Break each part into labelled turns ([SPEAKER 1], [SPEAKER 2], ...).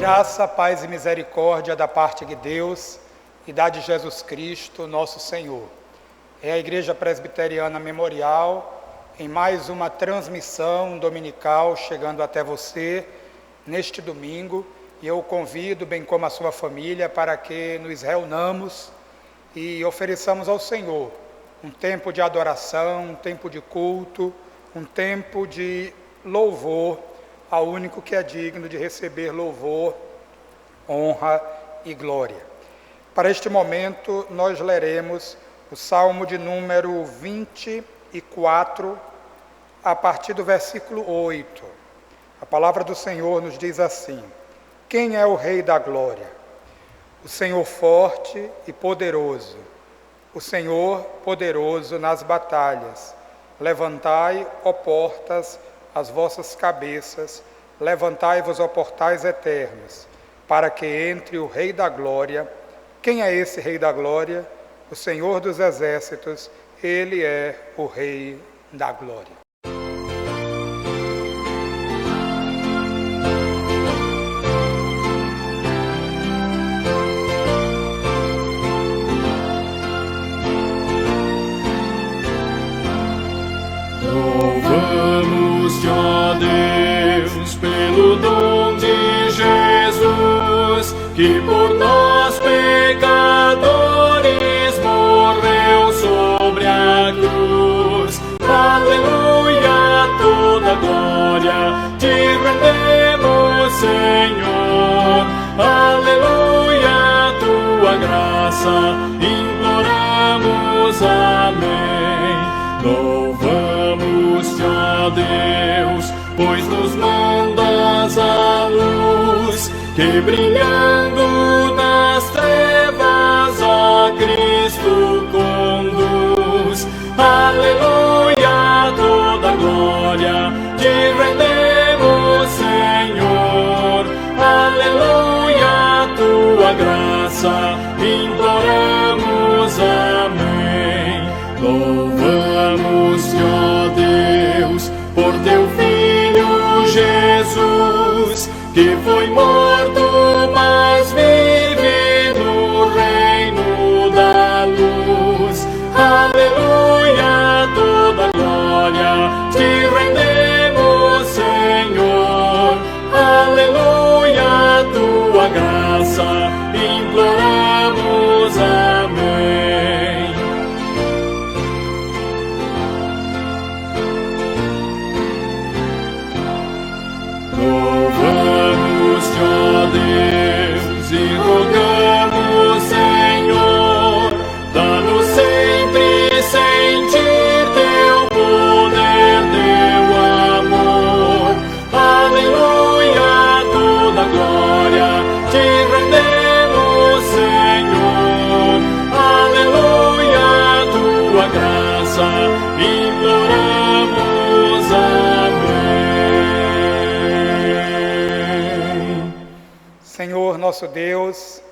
[SPEAKER 1] Graça, paz e misericórdia da parte de Deus e da de Jesus Cristo, nosso Senhor. É a Igreja Presbiteriana Memorial, em mais uma transmissão dominical, chegando até você neste domingo. E eu o convido, bem como a sua família, para que nos reunamos e ofereçamos ao Senhor um tempo de adoração, um tempo de culto, um tempo de louvor ao único que é digno de receber louvor, honra e glória. Para este momento, nós leremos o Salmo de número 24, a partir do versículo 8. A palavra do Senhor nos diz assim: Quem é o Rei da glória? O Senhor forte e poderoso, o Senhor poderoso nas batalhas. Levantai, ó portas, as vossas cabeças, levantai-vos, ó portais eternos, para que entre o Rei da glória. Quem é esse Rei da glória? O Senhor dos exércitos, ele é o Rei da glória.
[SPEAKER 2] Louvamos-te, ó Deus, pelo dom de Jesus, que por nós pecadores morreu sobre a cruz. Aleluia, toda glória te rendemos, Senhor. Aleluia, tua graça imploramos, amém. Louvamos-te, ó Deus, pois nos mandas a luz, que brilhando nas trevas a Cristo conduz. Aleluia, toda glória te rendemos, Senhor. Aleluia, tua graça imploramos, amém. Louvamos-te, ó Deus, por teu Filho Jesus, que foi morto, mas vive no reino da luz. Aleluia, toda glória te rendemos, Senhor. Aleluia, tua graça imploramos, amém. Louvamos-te, ó Deus, e rogamos, Senhor, dá-nos sempre sentir teu poder, teu amor. Aleluia, toda glória te rendemos, Senhor. Aleluia, tua graça imploramos, amém.
[SPEAKER 1] Senhor nosso Deus,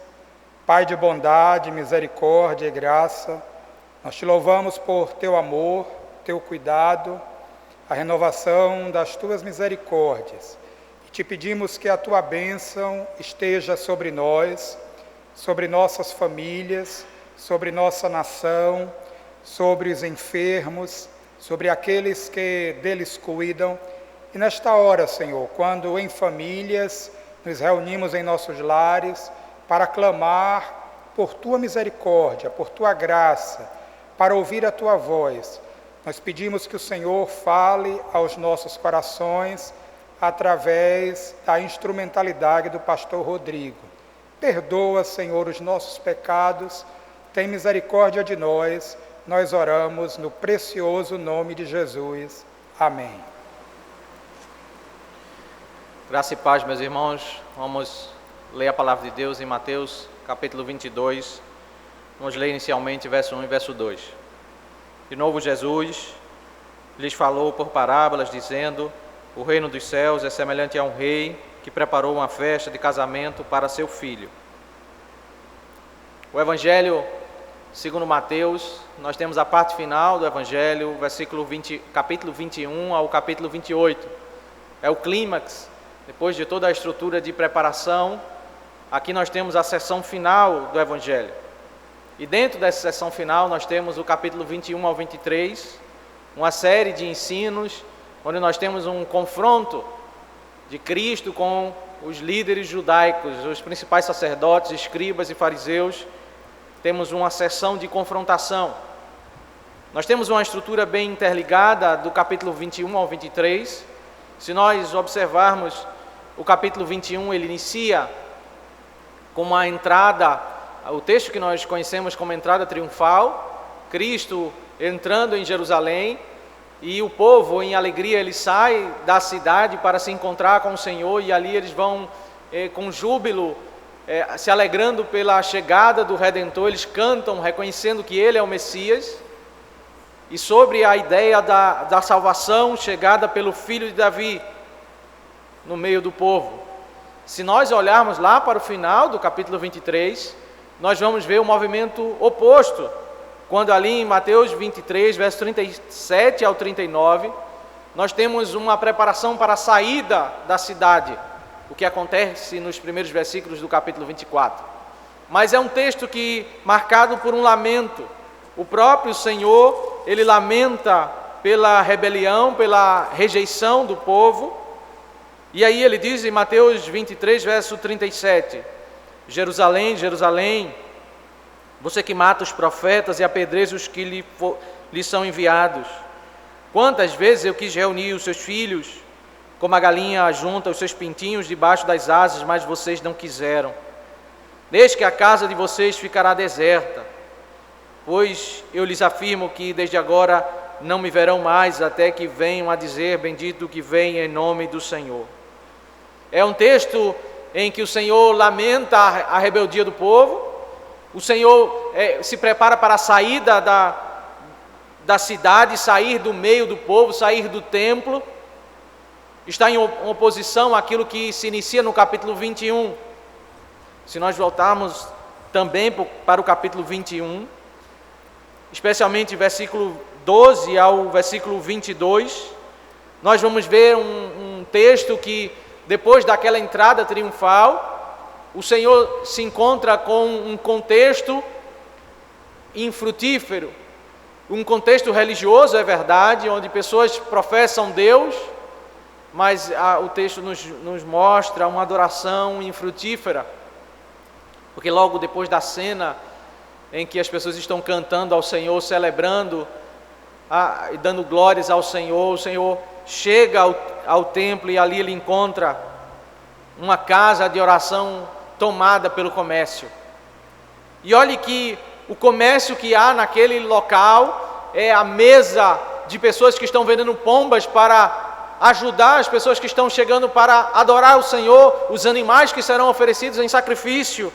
[SPEAKER 1] Pai de bondade, misericórdia e graça, nós te louvamos por teu amor, teu cuidado, a renovação das tuas misericórdias. E te pedimos que a tua bênção esteja sobre nós, sobre nossas famílias, sobre nossa nação, sobre os enfermos, sobre aqueles que deles cuidam. E nesta hora, Senhor, quando em famílias nos reunimos em nossos lares para clamar por tua misericórdia, por tua graça, para ouvir a tua voz, nós pedimos que o Senhor fale aos nossos corações através da instrumentalidade do pastor Rodrigo. Perdoa, Senhor, os nossos pecados, tem misericórdia de nós, nós oramos no precioso nome de Jesus. Amém.
[SPEAKER 3] Graça e paz, meus irmãos. Vamos ler a palavra de Deus em Mateus, capítulo 22. Vamos ler inicialmente verso 1 e verso 2. De novo Jesus lhes falou por parábolas, dizendo: O reino dos céus é semelhante a um rei que preparou uma festa de casamento para seu filho. O Evangelho segundo Mateus, nós temos a parte final do Evangelho, capítulo 21 ao capítulo 28. É o clímax depois de toda a estrutura de preparação, aqui nós temos a sessão final do Evangelho. E dentro dessa sessão final nós temos o capítulo 21 ao 23, uma série de ensinos, onde nós temos um confronto de Cristo com os líderes judaicos, os principais sacerdotes, escribas e fariseus. Temos uma sessão de confrontação. Nós temos uma estrutura bem interligada do capítulo 21 ao 23. Se nós observarmos o capítulo 21, ele inicia com uma entrada, o texto que nós conhecemos como entrada triunfal, Cristo entrando em Jerusalém, e o povo em alegria, ele sai da cidade para se encontrar com o Senhor, e ali eles vão com júbilo, se alegrando pela chegada do Redentor. Eles cantam reconhecendo que Ele é o Messias, e sobre a ideia da salvação chegada pelo Filho de Davi no meio do povo. Se nós olharmos lá para o final do capítulo 23, nós vamos ver o movimento oposto, quando ali em Mateus 23, verso 37 ao 39, nós temos uma preparação para a saída da cidade, o que acontece nos primeiros versículos do capítulo 24. Mas é um texto marcado por um lamento. O próprio Senhor, ele lamenta pela rebelião, pela rejeição do povo. E aí ele diz em Mateus 23, verso 37, Jerusalém, Jerusalém, você que mata os profetas e apedreja os que lhe são enviados. Quantas vezes eu quis reunir os seus filhos, como a galinha ajunta os seus pintinhos debaixo das asas, mas vocês não quiseram. Desde que a casa de vocês ficará deserta, pois eu lhes afirmo que desde agora não me verão mais, até que venham a dizer, bendito que vem em nome do Senhor. É um texto em que o Senhor lamenta a rebeldia do povo. O Senhor se prepara para a saída da cidade, sair do meio do povo, sair do templo. Está em oposição àquilo que se inicia no capítulo 21. Se nós voltarmos também para o capítulo 21, especialmente versículo 12 ao versículo 22, nós vamos ver um texto que, depois daquela entrada triunfal, o Senhor se encontra com um contexto infrutífero, um contexto religioso, é verdade, onde pessoas professam Deus, mas o texto nos mostra uma adoração infrutífera, porque logo depois da cena em que as pessoas estão cantando ao Senhor, celebrando e dando glórias ao Senhor, o Senhor chega ao templo e ali ele encontra uma casa de oração tomada pelo comércio. E olhe que o comércio que há naquele local é a mesa de pessoas que estão vendendo pombas para ajudar as pessoas que estão chegando para adorar o Senhor, os animais que serão oferecidos em sacrifício.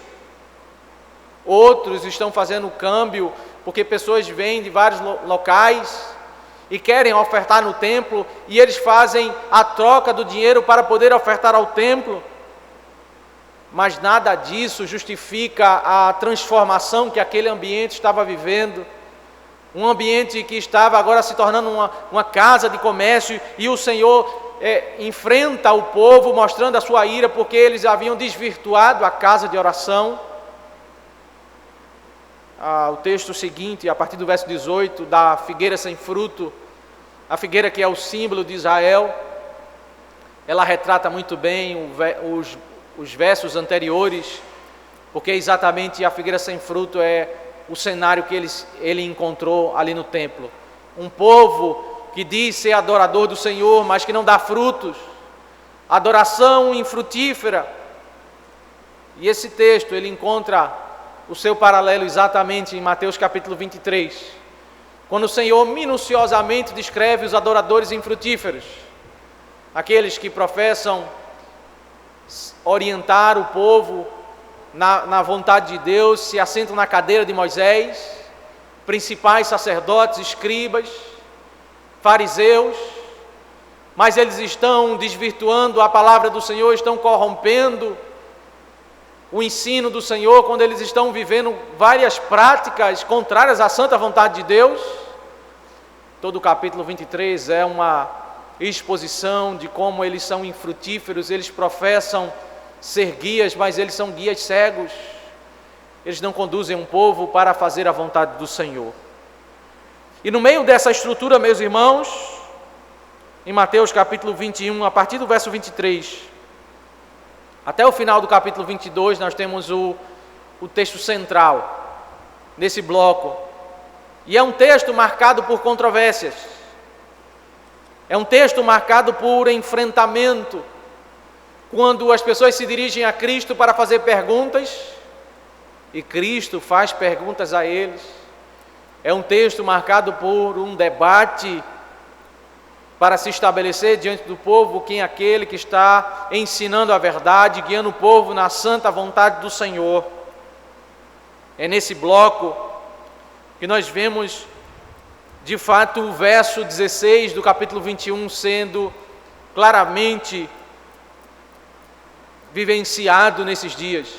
[SPEAKER 3] Outros estão fazendo câmbio, porque pessoas vêm de vários locais e querem ofertar no templo, e eles fazem a troca do dinheiro para poder ofertar ao templo. Mas nada disso justifica a transformação que aquele ambiente estava vivendo. Um ambiente que estava agora se tornando uma casa de comércio, e o Senhor enfrenta o povo mostrando a sua ira, porque eles haviam desvirtuado a casa de oração. O texto seguinte, a partir do verso 18, da figueira sem fruto, a figueira que é o símbolo de Israel, ela retrata muito bem os versos anteriores, porque exatamente a figueira sem fruto é o cenário que ele encontrou ali no templo. Um povo que diz ser adorador do Senhor, mas que não dá frutos, adoração infrutífera. E esse texto, ele encontra o seu paralelo exatamente em Mateus capítulo 23, quando o Senhor minuciosamente descreve os adoradores infrutíferos, aqueles que professam orientar o povo na vontade de Deus, se assentam na cadeira de Moisés, principais sacerdotes, escribas, fariseus, mas eles estão desvirtuando a palavra do Senhor, estão corrompendo o ensino do Senhor, quando eles estão vivendo várias práticas contrárias à santa vontade de Deus. Todo o capítulo 23 é uma exposição de como eles são infrutíferos, eles professam ser guias, mas eles são guias cegos. Eles não conduzem um povo para fazer a vontade do Senhor. E no meio dessa estrutura, meus irmãos, em Mateus capítulo 21, a partir do verso 23, até o final do capítulo 22, nós temos o texto central nesse bloco. E é um texto marcado por controvérsias. É um texto marcado por enfrentamento. Quando as pessoas se dirigem a Cristo para fazer perguntas, e Cristo faz perguntas a eles. É um texto marcado por um debate para se estabelecer diante do povo quem é aquele que está ensinando a verdade, guiando o povo na santa vontade do Senhor. É nesse bloco que nós vemos, de fato, o verso 16 do capítulo 21 sendo claramente vivenciado nesses dias.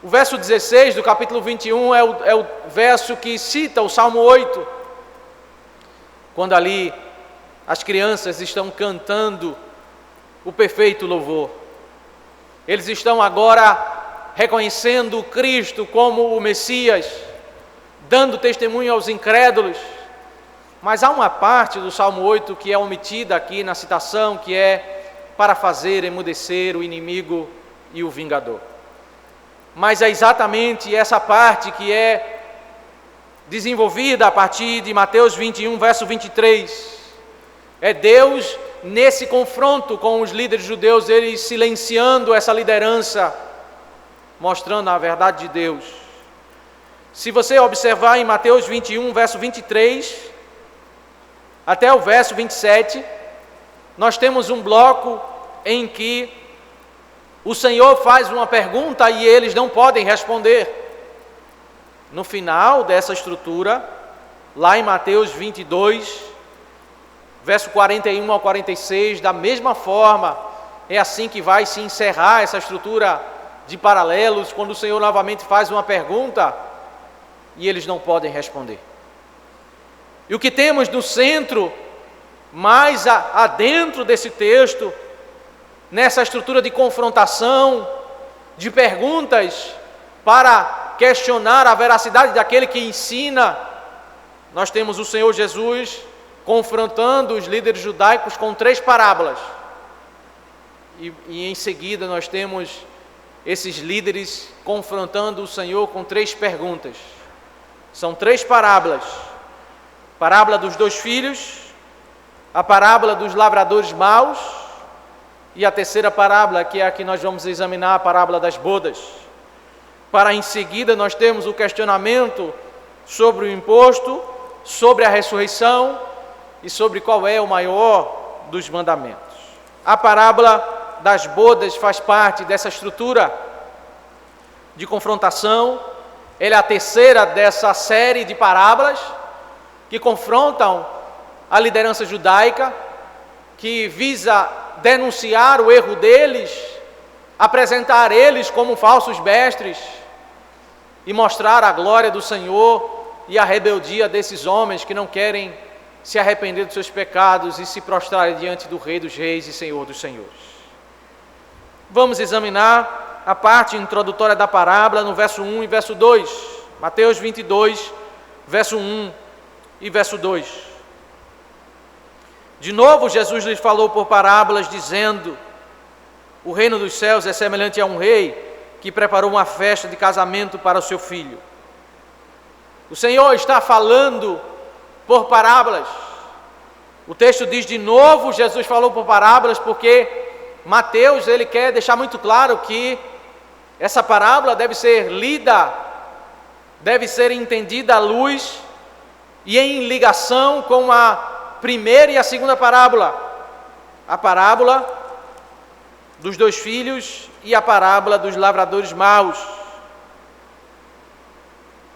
[SPEAKER 3] O verso 16 do capítulo 21 é o verso que cita o Salmo 8, quando ali as crianças estão cantando o perfeito louvor. Eles estão agora reconhecendo Cristo como o Messias, dando testemunho aos incrédulos. Mas há uma parte do Salmo 8 que é omitida aqui na citação, que é para fazer emudecer o inimigo e o vingador. Mas é exatamente essa parte que é desenvolvida a partir de Mateus 21, verso 23. É Deus, nesse confronto com os líderes judeus, eles silenciando essa liderança, mostrando a verdade de Deus. Se você observar em Mateus 21, verso 23, até o verso 27, nós temos um bloco em que o Senhor faz uma pergunta e eles não podem responder. No final dessa estrutura, lá em Mateus 22, verso 41 ao 46, da mesma forma, é assim que vai se encerrar essa estrutura de paralelos, quando o Senhor novamente faz uma pergunta e eles não podem responder. E o que temos no centro, mais adentro desse texto, nessa estrutura de confrontação, de perguntas para questionar a veracidade daquele que ensina, nós temos o Senhor Jesus confrontando os líderes judaicos com 3 parábolas. E em seguida nós temos esses líderes confrontando o Senhor com 3 perguntas. São 3 parábolas. Parábola dos 2 filhos, a parábola dos lavradores maus e a terceira parábola, que é a que nós vamos examinar, a parábola das bodas. Para em seguida nós temos o questionamento sobre o imposto, sobre a ressurreição e sobre qual é o maior dos mandamentos. A parábola das bodas faz parte dessa estrutura de confrontação. Ela é a terceira dessa série de parábolas que confrontam a liderança judaica, que visa denunciar o erro deles, apresentar eles como falsos mestres e mostrar a glória do Senhor e a rebeldia desses homens que não querem se arrepender dos seus pecados e se prostrarem diante do Rei dos Reis e Senhor dos Senhores. Vamos examinar a parte introdutória da parábola no verso 1 e verso 2. Mateus 22, verso 1 e verso 2. De novo, Jesus lhes falou por parábolas, dizendo: o reino dos céus é semelhante a um rei que preparou uma festa de casamento para o seu filho. O Senhor está falando por parábolas. O texto diz de novo, Jesus falou por parábolas, porque Mateus, ele quer deixar muito claro que essa parábola deve ser lida, deve ser entendida à luz e em ligação com a primeira e a segunda parábola, a parábola dos 2 filhos e a parábola dos lavradores maus.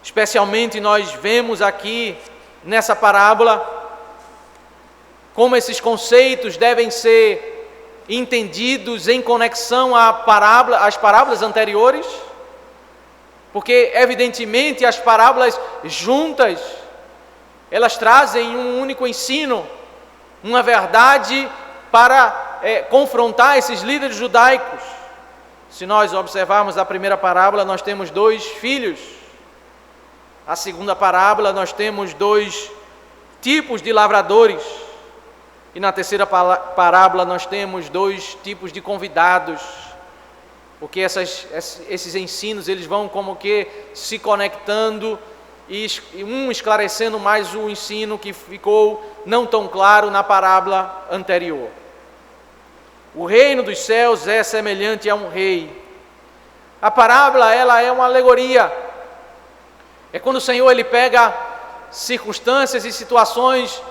[SPEAKER 3] Especialmente nós vemos aqui nessa parábola como esses conceitos devem ser entendidos em conexão às parábolas anteriores, porque evidentemente as parábolas juntas, elas trazem um único ensino, uma verdade para confrontar esses líderes judaicos. Se nós observarmos a primeira parábola, nós temos 2 filhos. A segunda parábola, nós temos 2 tipos de lavradores. E na terceira parábola, nós temos 2 tipos de convidados. Porque esses ensinos, eles vão como que se conectando e um esclarecendo mais o ensino que ficou não tão claro na parábola anterior. O reino dos céus é semelhante a um rei. A parábola, ela é uma alegoria. É quando o Senhor ele pega circunstâncias e situações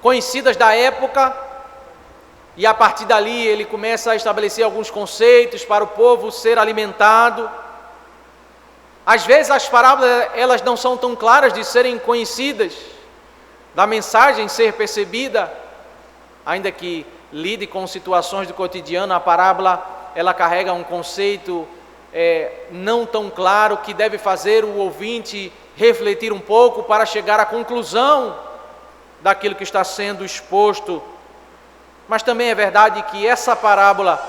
[SPEAKER 3] conhecidas da época e a partir dali ele começa a estabelecer alguns conceitos para o povo ser alimentado. Às vezes as parábolas elas não são tão claras de serem conhecidas, da mensagem ser percebida, ainda que lide com situações do cotidiano. A parábola ela carrega um conceito não tão claro que deve fazer o ouvinte refletir um pouco para chegar à conclusão daquilo que está sendo exposto. Mas também é verdade que essa parábola,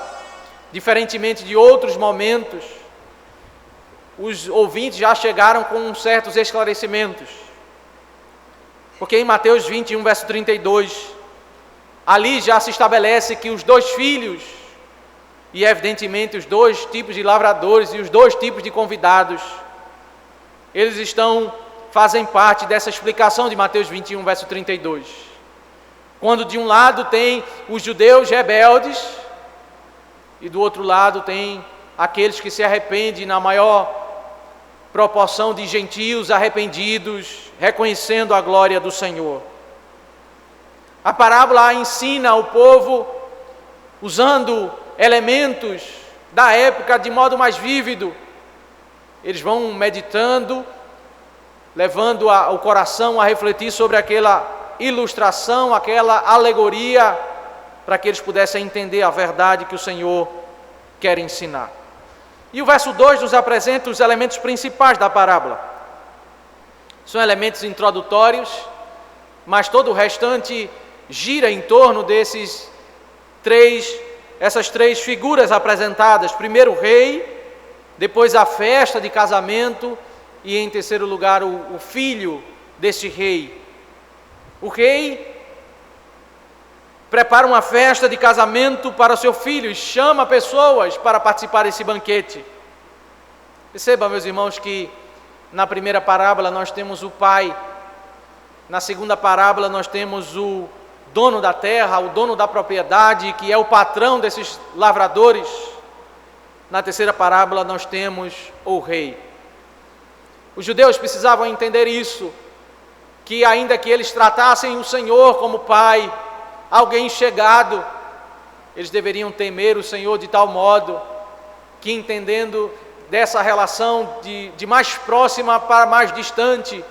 [SPEAKER 3] diferentemente de outros momentos, os ouvintes já chegaram com certos esclarecimentos. Porque em Mateus 21, verso 32, ali já se estabelece que os 2 filhos, e evidentemente os 2 tipos de lavradores e os 2 tipos de convidados, eles fazem parte dessa explicação de Mateus 21, verso 32. Quando de um lado tem os judeus rebeldes, e do outro lado tem aqueles que se arrependem na maior proporção de gentios arrependidos, reconhecendo a glória do Senhor. A parábola ensina o povo, usando elementos da época de modo mais vívido. Eles vão meditando, levando o coração a refletir sobre aquela ilustração, aquela alegoria, para que eles pudessem entender a verdade que o Senhor quer ensinar. E o verso 2 nos apresenta os elementos principais da parábola. São elementos introdutórios, mas todo o restante gira em torno essas 3 figuras apresentadas. Primeiro o rei, depois a festa de casamento e em terceiro lugar o filho deste rei. O rei prepara uma festa de casamento para o seu filho e chama pessoas para participar desse banquete. Perceba, meus irmãos, que na primeira parábola nós temos o pai, na segunda parábola nós temos o dono da terra, o dono da propriedade, que é o patrão desses lavradores. Na terceira parábola nós temos o rei. Os judeus precisavam entender isso, que ainda que eles tratassem o Senhor como pai, alguém chegado, eles deveriam temer o Senhor de tal modo que, entendendo dessa relação de mais próxima para mais distante,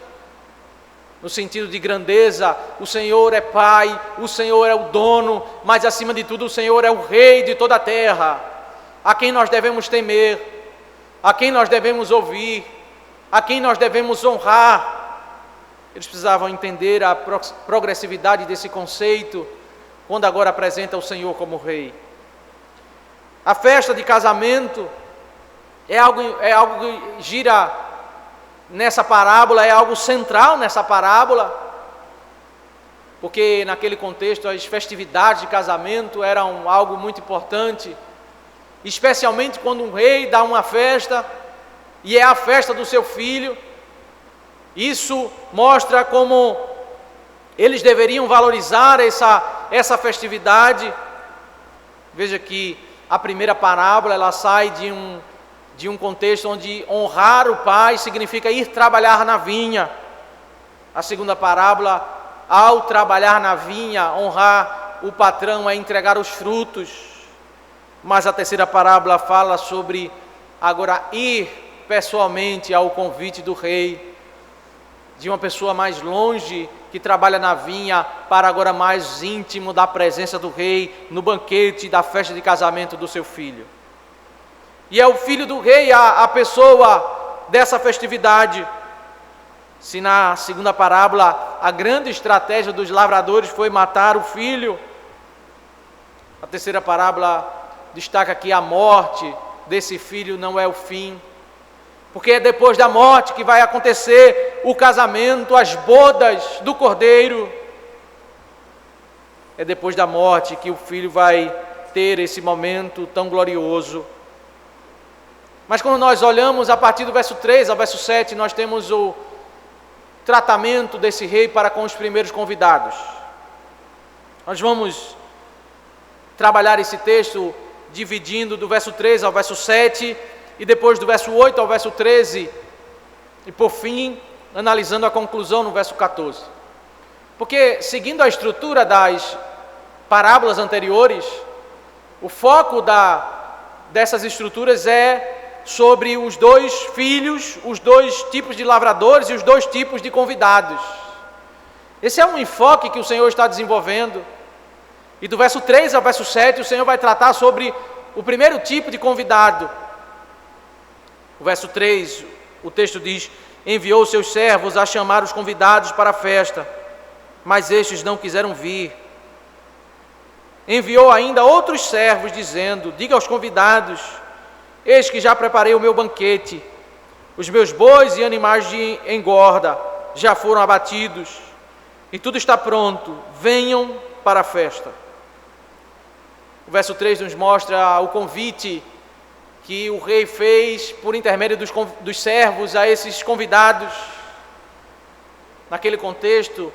[SPEAKER 3] no sentido de grandeza, o Senhor é pai, o Senhor é o dono, mas acima de tudo o Senhor é o rei de toda a terra, a quem nós devemos temer, a quem nós devemos ouvir, a quem nós devemos honrar. Eles precisavam entender a progressividade desse conceito, quando agora apresenta o Senhor como rei. A festa de casamento é algo que gira nessa parábola, é algo central nessa parábola, porque naquele contexto as festividades de casamento eram algo muito importante, especialmente quando um rei dá uma festa, e é a festa do seu filho. Isso mostra como eles deveriam valorizar essa festividade. Veja que a primeira parábola ela sai de um contexto onde honrar o pai significa ir trabalhar na vinha. A segunda parábola, ao trabalhar na vinha, honrar o patrão é entregar os frutos. Mas a terceira parábola fala sobre agora ir pessoalmente ao convite do rei, de uma pessoa mais longe que trabalha na vinha para agora mais íntimo da presença do rei no banquete da festa de casamento do seu filho. E é o filho do rei a pessoa dessa festividade. Se na segunda parábola a grande estratégia dos lavradores foi matar o filho, A terceira parábola destaca que a morte desse filho não é o fim, porque é depois da morte que vai acontecer o casamento, as bodas do cordeiro. É depois da morte que o filho vai ter esse momento tão glorioso. Mas quando nós olhamos a partir do verso 3 ao verso 7, nós temos o tratamento desse rei para com os primeiros convidados. Nós vamos trabalhar esse texto dividindo do verso 3 ao verso 7, e depois do verso 8 ao verso 13, e por fim, analisando a conclusão no verso 14. Porque, seguindo a estrutura das parábolas anteriores, o foco dessas estruturas é sobre os dois filhos, os dois tipos de lavradores e os dois tipos de convidados. Esse é um enfoque que o Senhor está desenvolvendo. E do verso 3 ao verso 7, o Senhor vai tratar sobre o primeiro tipo de convidado. O verso 3, o texto diz: enviou seus servos a chamar os convidados para a festa, mas estes não quiseram vir. Enviou ainda outros servos, dizendo: diga aos convidados, eis que já preparei o meu banquete, os meus bois e animais de engorda já foram abatidos, e tudo está pronto, venham para a festa. O verso 3 nos mostra o convite que o rei fez por intermédio dos servos a esses convidados. Naquele contexto,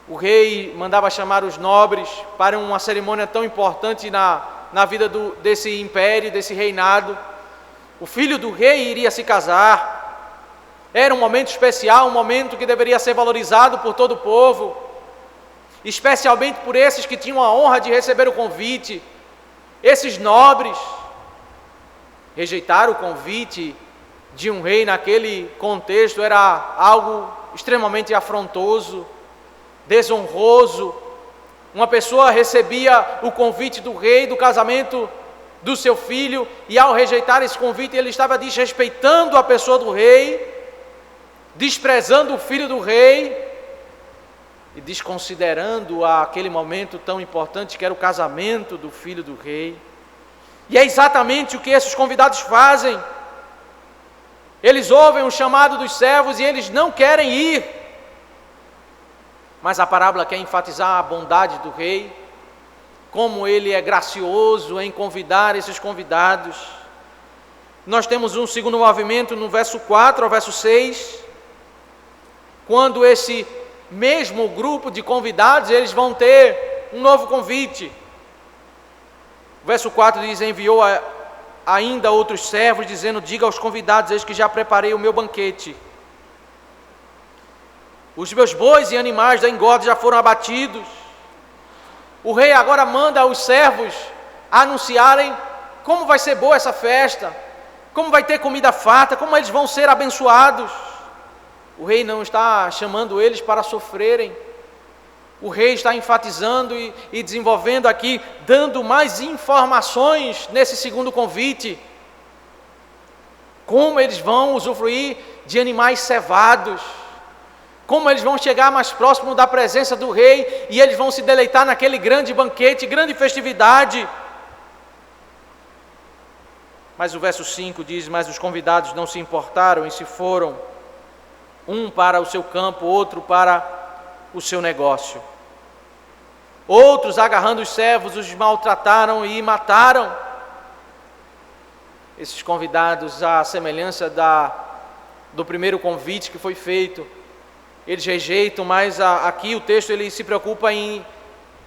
[SPEAKER 3] o rei mandava chamar os nobres para uma cerimônia tão importante na vida desse império, desse reinado. O filho do rei iria se casar. Era um momento especial, um momento que deveria ser valorizado por todo o povo, especialmente por esses que tinham a honra de receber o convite. Esses nobres rejeitar o convite de um rei naquele contexto era algo extremamente afrontoso, desonroso. Uma pessoa recebia o convite do rei do casamento do seu filho, e ao rejeitar esse convite ele estava desrespeitando a pessoa do rei, desprezando o filho do rei e desconsiderando aquele momento tão importante que era o casamento do filho do rei. E é exatamente o que esses convidados fazem. Eles ouvem o chamado dos servos e eles não querem ir. Mas a parábola quer enfatizar a bondade do rei, como ele é gracioso em convidar esses convidados. Nós temos um segundo movimento no verso 4 ao verso 6, quando esse mesmo grupo de convidados, eles vão ter um novo convite. O verso 4 diz: enviou ainda outros servos, dizendo: diga aos convidados, eis que já preparei o meu banquete. Os meus bois e animais da engorda já foram abatidos. O rei agora manda os servos anunciarem como vai ser boa essa festa, como vai ter comida farta, como eles vão ser abençoados. O rei não está chamando eles para sofrerem. O rei está enfatizando e desenvolvendo aqui, dando mais informações nesse segundo convite. Como eles vão usufruir de animais cevados, como eles vão chegar mais próximo da presença do rei, e eles vão se deleitar naquele grande banquete, grande festividade. Mas o verso 5 diz: mas os convidados não se importaram e se foram, um para o seu campo, outro para o seu negócio. Outros, agarrando os servos, os maltrataram e mataram. Esses convidados, à semelhança do primeiro convite que foi feito, eles rejeitam, mas aqui o texto ele se preocupa em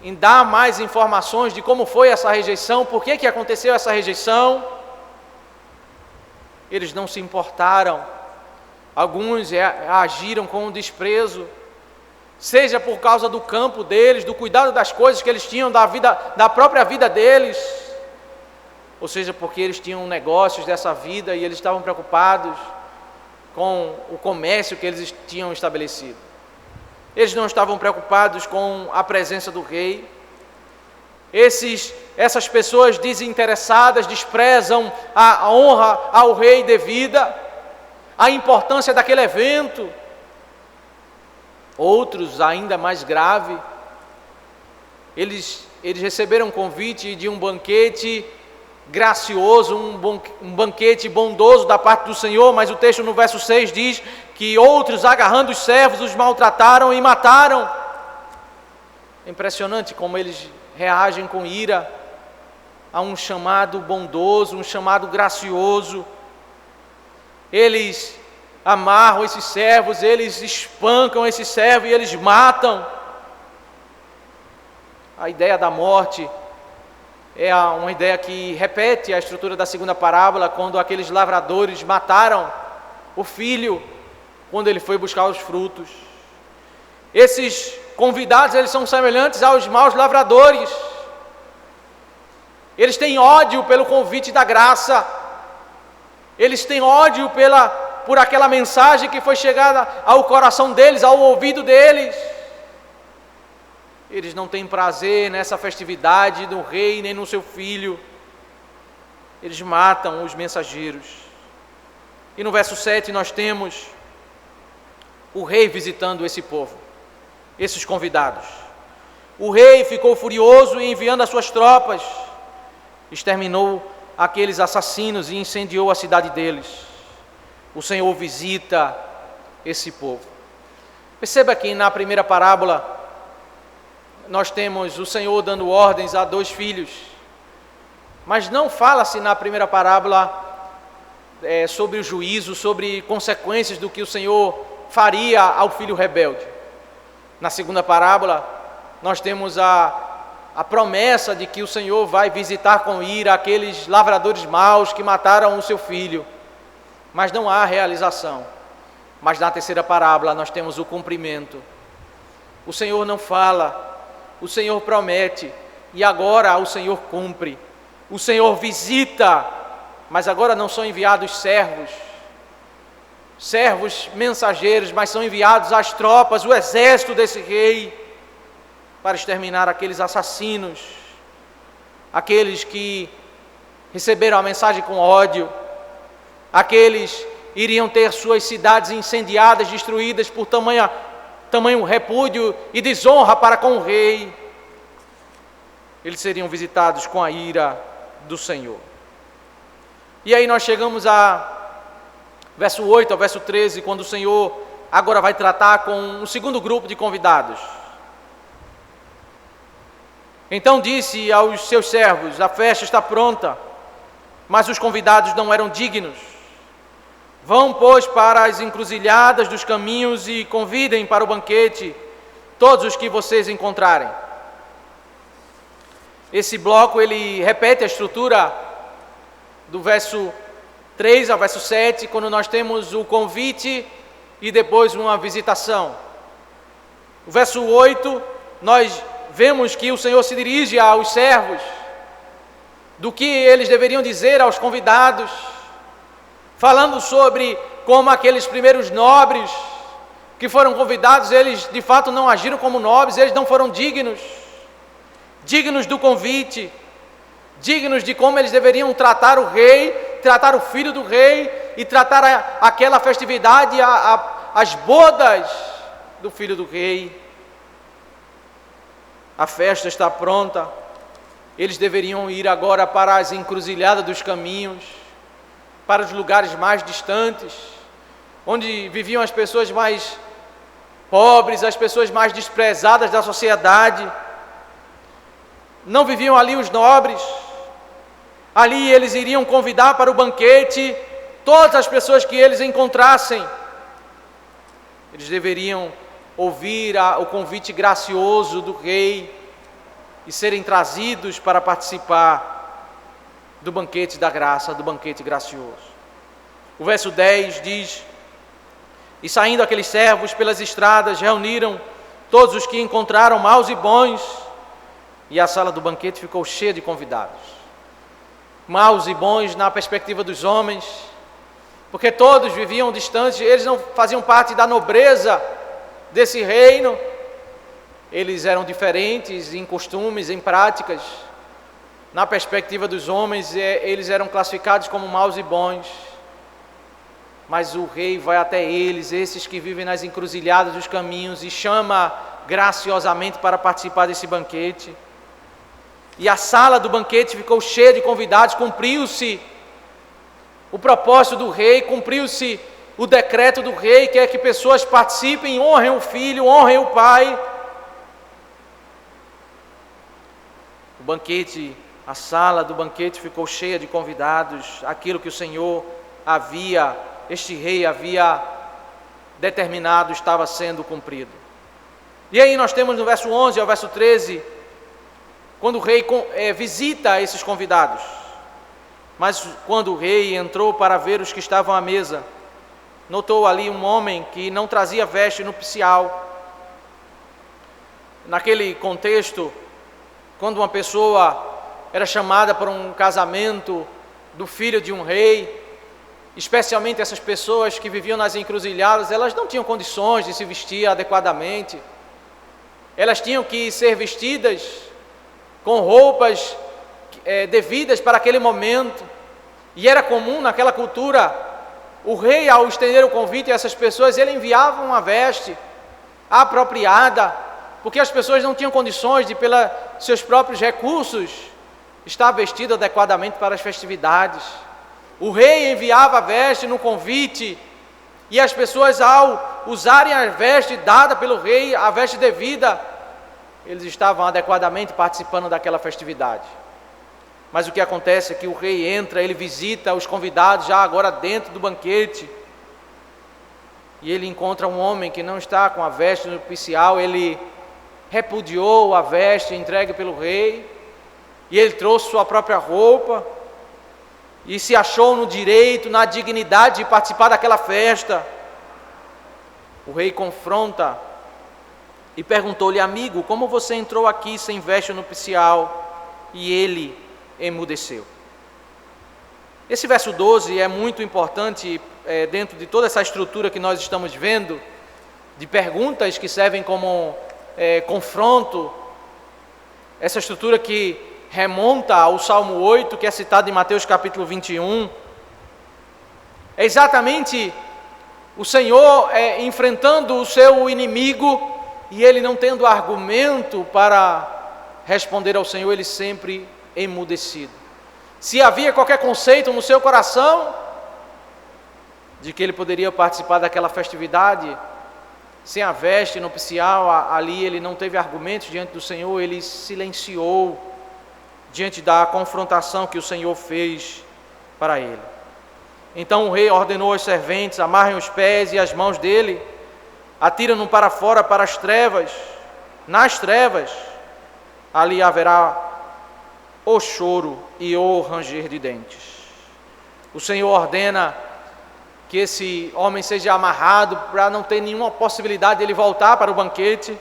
[SPEAKER 3] dar mais informações de como foi essa rejeição, por que aconteceu essa rejeição. Eles não se importaram. Alguns agiram com desprezo, seja por causa do campo deles, do cuidado das coisas que eles tinham, da própria vida deles, ou seja, porque eles tinham negócios dessa vida e eles estavam preocupados com o comércio que eles tinham estabelecido. Eles não estavam preocupados com a presença do rei. Essas pessoas desinteressadas desprezam a honra ao rei devida, a importância daquele evento. Outros, ainda mais grave, eles eles receberam um convite de um banquete gracioso, um banquete bondoso da parte do Senhor, mas o texto no verso 6 diz que outros, agarrando os servos, os maltrataram e mataram. É impressionante como eles reagem com ira a um chamado bondoso, um chamado gracioso. Eles amarram esses servos, eles espancam esses servos e eles matam. A ideia da morte é uma ideia que repete a estrutura da segunda parábola, quando aqueles lavradores mataram o filho quando ele foi buscar os frutos. Esses convidados, eles são semelhantes aos maus lavradores. Eles têm ódio pelo convite da graça. Eles têm ódio por aquela mensagem que foi chegada ao coração deles, ao ouvido deles. Eles não têm prazer nessa festividade do rei, nem no seu filho. Eles matam os mensageiros. E no verso 7 nós temos o rei visitando esse povo, esses convidados. O rei ficou furioso e, enviando as suas tropas, exterminou aqueles assassinos e incendiou a cidade deles. O Senhor visita esse povo. Perceba que na primeira parábola nós temos o Senhor dando ordens a 2 filhos, mas não fala-se na primeira parábola sobre o juízo, sobre consequências do que o Senhor faria ao filho rebelde. Na segunda parábola nós temos a promessa de que o Senhor vai visitar com ira aqueles lavradores maus que mataram o seu filho, mas não há realização. Mas na terceira parábola nós temos o cumprimento. O Senhor não fala, o Senhor promete, e agora o Senhor cumpre. O Senhor visita, mas agora não são enviados servos mensageiros, mas são enviados as tropas, o exército desse rei, para exterminar aqueles assassinos, aqueles que receberam a mensagem com ódio, aqueles iriam ter suas cidades incendiadas, destruídas por tamanho repúdio e desonra para com o rei. Eles seriam visitados com a ira do Senhor. E aí nós chegamos a verso 8 ao verso 13, quando o Senhor agora vai tratar com um segundo grupo de convidados. Então disse aos seus servos: a festa está pronta, mas os convidados não eram dignos. Vão, pois, para as encruzilhadas dos caminhos e convidem para o banquete todos os que vocês encontrarem. Esse bloco, ele repete a estrutura do verso 3 ao verso 7, quando nós temos o convite e depois uma visitação. No verso 8, nós vemos que o Senhor se dirige aos servos, do que eles deveriam dizer aos convidados, falando sobre como aqueles primeiros nobres que foram convidados, eles de fato não agiram como nobres, eles não foram dignos do convite, dignos de como eles deveriam tratar o rei, tratar o filho do rei e tratar aquela festividade, as bodas do filho do rei. A festa está pronta, eles deveriam ir agora para as encruzilhadas dos caminhos, para os lugares mais distantes, onde viviam as pessoas mais pobres, as pessoas mais desprezadas da sociedade. Não viviam ali os nobres. Ali eles iriam convidar para o banquete todas as pessoas que eles encontrassem. Eles deveriam ouvir o convite gracioso do rei e serem trazidos para participar do banquete da graça, do banquete gracioso. O verso 10 diz: e saindo aqueles servos pelas estradas, reuniram todos os que encontraram, maus e bons, e a sala do banquete ficou cheia de convidados. Maus e bons na perspectiva dos homens, porque todos viviam distantes, eles não faziam parte da nobreza desse reino, eles eram diferentes em costumes, em práticas. Na perspectiva dos homens, eles eram classificados como maus e bons. Mas o rei vai até eles, esses que vivem nas encruzilhadas dos caminhos, e chama graciosamente para participar desse banquete. e a sala do banquete ficou cheia de convidados. Cumpriu-se o propósito do rei, cumpriu-se o decreto do rei, que é que pessoas participem, honrem o filho, honrem o pai. O banquete, a sala do banquete ficou cheia de convidados. Aquilo que o Senhor este rei havia determinado estava sendo cumprido. E aí nós temos no verso 11 ao verso 13, quando o rei visita esses convidados. Mas quando o rei entrou para ver os que estavam à mesa, notou ali um homem que não trazia veste nupcial. Naquele contexto, quando uma pessoa era chamada para um casamento do filho de um rei, especialmente essas pessoas que viviam nas encruzilhadas, elas não tinham condições de se vestir adequadamente. Elas tinham que ser vestidas com roupas devidas para aquele momento. E era comum naquela cultura, o rei, ao estender o convite a essas pessoas, ele enviava uma veste apropriada, porque as pessoas não tinham condições de, pelos seus próprios recursos, estar vestido adequadamente para as festividades. O rei enviava a veste no convite, e as pessoas, ao usarem a veste dada pelo rei, a veste devida, eles estavam adequadamente participando daquela festividade. Mas o que acontece é que o rei entra, ele visita os convidados já agora dentro do banquete, e ele encontra um homem que não está com a veste nupcial. Ele repudiou a veste entregue pelo rei, e ele trouxe sua própria roupa, e se achou no direito, na dignidade de participar daquela festa. O rei confronta e perguntou-lhe: amigo, como você entrou aqui sem veste nupcial? E ele emudeceu. Esse verso 12 é muito importante dentro de toda essa estrutura que nós estamos vendo, de perguntas que servem como confronto, essa estrutura que remonta ao Salmo 8, que é citado em Mateus capítulo 21, é exatamente o Senhor enfrentando o seu inimigo, e ele não tendo argumento para responder ao Senhor, ele sempre emudecido. Se havia qualquer conceito no seu coração de que ele poderia participar daquela festividade sem a veste nupcial, ali ele não teve argumentos diante do Senhor, ele silenciou diante da confrontação que o Senhor fez para ele. Então o rei ordenou aos serventes: amarrem os pés e as mãos dele, atiram-no para fora, para as trevas. Nas trevas ali haverá o choro e o ranger de dentes. O Senhor ordena que esse homem seja amarrado para não ter nenhuma possibilidade de ele voltar para o banquete.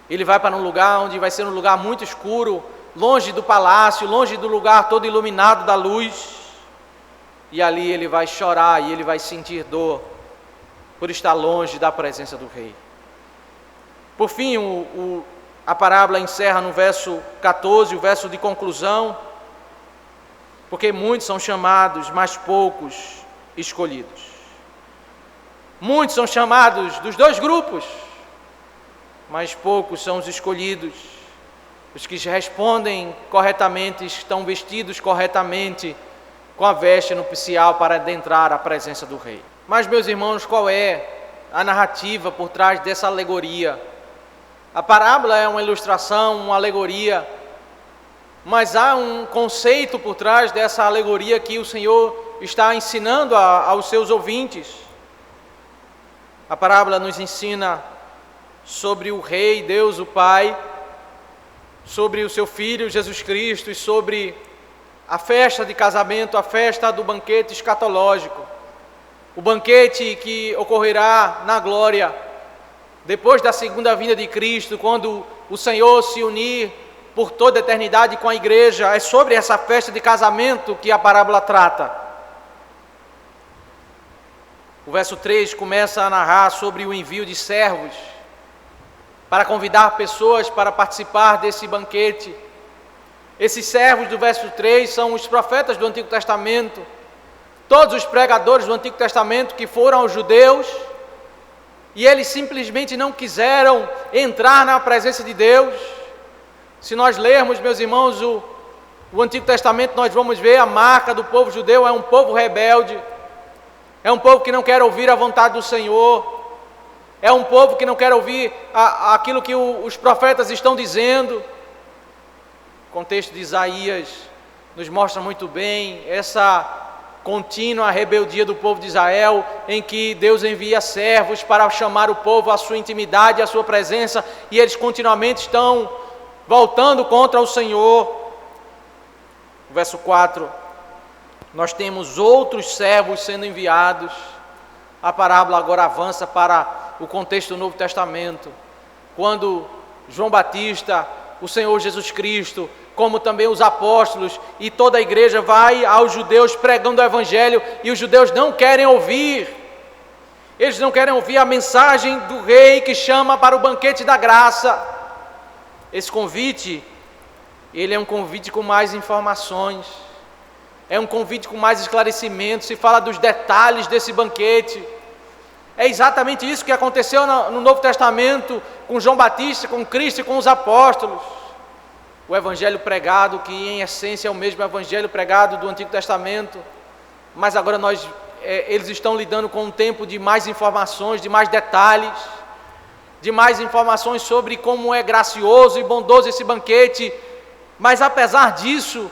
[SPEAKER 3] Ele vai para um lugar onde vai ser um lugar muito escuro, longe do palácio, longe do lugar todo iluminado da luz. E ali ele vai chorar e ele vai sentir dor por estar longe da presença do rei. Por fim, a parábola encerra no verso 14, o verso de conclusão, porque muitos são chamados, mas poucos escolhidos. Muitos são chamados dos dois grupos, mas poucos são os escolhidos. Os que respondem corretamente, estão vestidos corretamente com a veste nupcial para adentrar a presença do rei. Mas, meus irmãos, qual é a narrativa por trás dessa alegoria? A parábola é uma ilustração, uma alegoria, mas há um conceito por trás dessa alegoria que o Senhor está ensinando aos seus ouvintes. A parábola nos ensina sobre o Rei, Deus o Pai, sobre o seu Filho Jesus Cristo e sobre a festa de casamento, a festa do banquete escatológico, o banquete que ocorrerá na glória, depois da segunda vinda de Cristo, quando o Senhor se unir por toda a eternidade com a igreja. É sobre essa festa de casamento que a parábola trata. O verso 3 começa a narrar sobre o envio de servos para convidar pessoas para participar desse banquete. Esses servos do verso 3 são os profetas do Antigo Testamento, todos os pregadores do Antigo Testamento que foram aos judeus, e eles simplesmente não quiseram entrar na presença de Deus. Se nós lermos, meus irmãos, o Antigo Testamento, nós vamos ver a marca do povo judeu. É um povo rebelde, é um povo que não quer ouvir a vontade do Senhor, é um povo que não quer ouvir aquilo que os profetas estão dizendo. O contexto de Isaías nos mostra muito bem essa contínua rebeldia do povo de Israel, em que Deus envia servos para chamar o povo à sua intimidade, à sua presença, e eles continuamente estão voltando contra o Senhor. Verso 4, nós temos outros servos sendo enviados. A parábola agora avança para o contexto do Novo Testamento, quando João Batista, o Senhor Jesus Cristo, como também os apóstolos e toda a igreja vai aos judeus pregando o Evangelho, e os judeus não querem ouvir. Eles não querem ouvir a mensagem do rei que chama para o banquete da graça. Esse convite, ele é um convite com mais informações, é um convite com mais esclarecimentos, se fala dos detalhes desse banquete. É exatamente isso que aconteceu no Novo Testamento, com João Batista, com Cristo e com os apóstolos. O evangelho pregado, que em essência é o mesmo evangelho pregado do Antigo Testamento, mas agora eles estão lidando com um tempo de mais informações, de mais detalhes, de mais informações sobre como é gracioso e bondoso esse banquete. Mas apesar disso,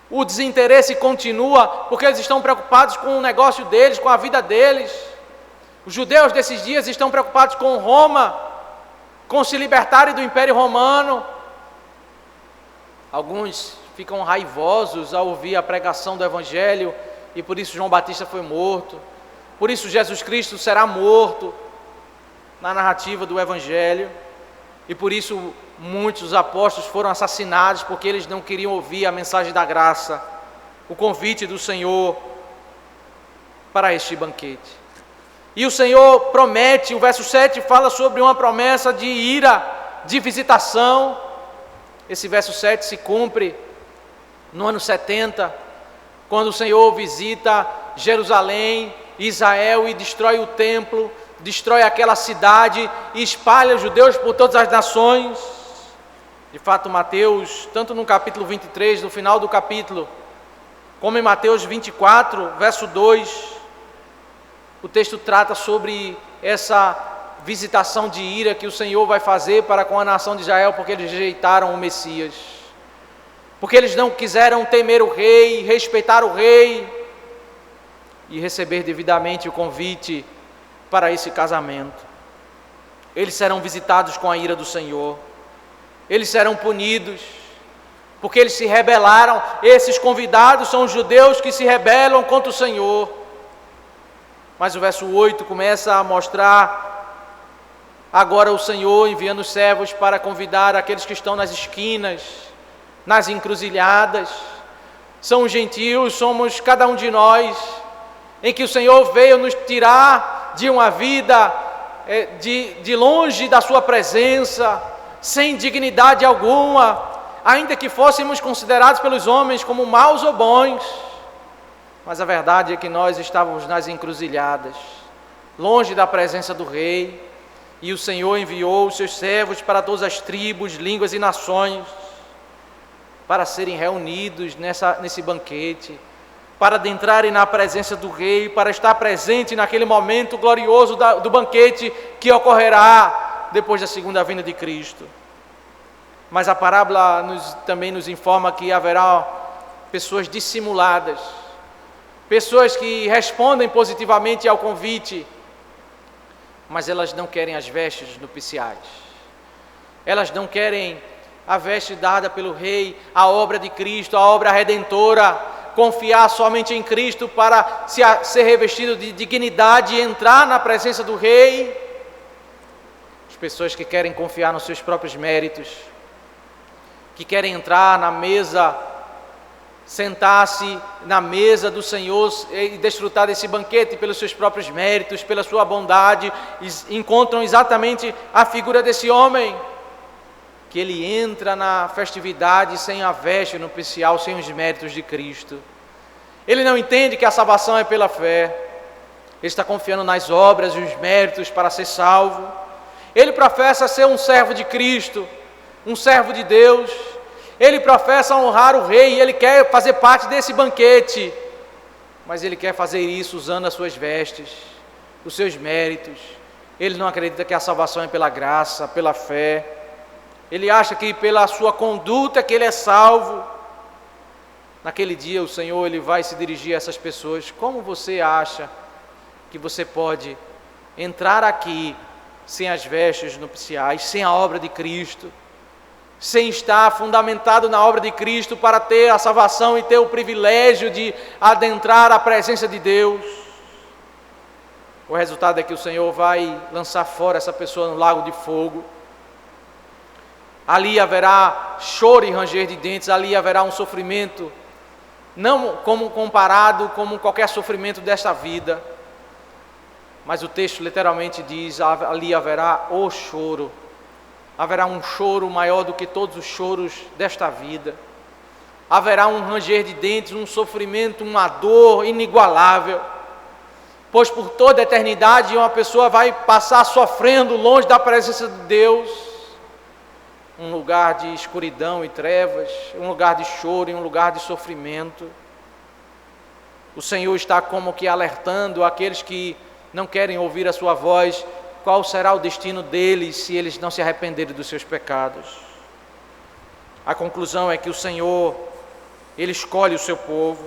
[SPEAKER 3] o desinteresse continua, porque eles estão preocupados com o negócio deles, com a vida deles. Os judeus desses dias estão preocupados com Roma, com se libertarem do Império Romano. Alguns ficam raivosos ao ouvir a pregação do Evangelho, e por isso João Batista foi morto, por isso Jesus Cristo será morto na narrativa do Evangelho, e por isso muitos apóstolos foram assassinados, porque eles não queriam ouvir a mensagem da graça, o convite do Senhor para este banquete. E o Senhor promete, o verso 7 fala sobre uma promessa de ira, de visitação. Esse verso 7 se cumpre no ano 70, quando o Senhor visita Jerusalém, Israel, e destrói o templo, destrói aquela cidade e espalha os judeus por todas as nações. De fato, Mateus, tanto no capítulo 23, no final do capítulo, como em Mateus 24, verso 2, o texto trata sobre essa visitação de ira que o Senhor vai fazer para com a nação de Israel, porque eles rejeitaram o Messias, porque eles não quiseram temer o rei, respeitar o rei e receber devidamente o convite para esse casamento. Eles serão visitados com a ira do Senhor, eles serão punidos, porque eles se rebelaram. Esses convidados são os judeus que se rebelam contra o Senhor. Mas o verso 8 começa a mostrar agora o Senhor enviando servos para convidar aqueles que estão nas esquinas, nas encruzilhadas. São os gentios, somos cada um de nós, em que o Senhor veio nos tirar de uma vida de longe da sua presença, sem dignidade alguma, ainda que fôssemos considerados pelos homens como maus ou bons. Mas a verdade é que nós estávamos nas encruzilhadas, longe da presença do Rei, e o Senhor enviou os seus servos para todas as tribos, línguas e nações, para serem reunidos nesse banquete, para adentrarem na presença do Rei, para estar presente naquele momento glorioso do banquete que ocorrerá depois da segunda vinda de Cristo. Mas a parábola também nos informa que haverá pessoas dissimuladas, pessoas que respondem positivamente ao convite, mas elas não querem as vestes nupciais, elas não querem a veste dada pelo Rei, a obra de Cristo, a obra redentora, confiar somente em Cristo para ser revestido de dignidade e entrar na presença do Rei. As pessoas que querem confiar nos seus próprios méritos, que querem entrar na mesa, sentar-se na mesa do Senhor e desfrutar desse banquete pelos seus próprios méritos, pela sua bondade, encontram exatamente a figura desse homem, que ele entra na festividade sem a veste nupcial, sem os méritos de Cristo. Ele não entende que a salvação é pela fé, ele está confiando nas obras e os méritos para ser salvo. Ele professa ser um servo de Cristo, um servo de Deus, ele professa honrar o rei, ele quer fazer parte desse banquete, mas ele quer fazer isso usando as suas vestes, os seus méritos. Ele não acredita que a salvação é pela graça, pela fé. Ele acha que pela sua conduta que ele é salvo. Naquele dia o Senhor ele vai se dirigir a essas pessoas: como você acha que você pode entrar aqui sem as vestes nupciais, sem a obra de Cristo, sem estar fundamentado na obra de Cristo para ter a salvação e ter o privilégio de adentrar a presença de Deus? O resultado é que o Senhor vai lançar fora essa pessoa no lago de fogo. Ali haverá choro e ranger de dentes, ali haverá um sofrimento, não como comparado como qualquer sofrimento desta vida, mas o texto literalmente diz: ali haverá o choro. Haverá um choro maior do que todos os choros desta vida. Haverá um ranger de dentes, um sofrimento, uma dor inigualável. Pois por toda a eternidade uma pessoa vai passar sofrendo longe da presença de Deus. Um lugar de escuridão e trevas, um lugar de choro e um lugar de sofrimento. O Senhor está como que alertando aqueles que não querem ouvir a sua voz, qual será o destino deles se eles não se arrependerem dos seus pecados. A conclusão é que o Senhor, Ele escolhe o seu povo,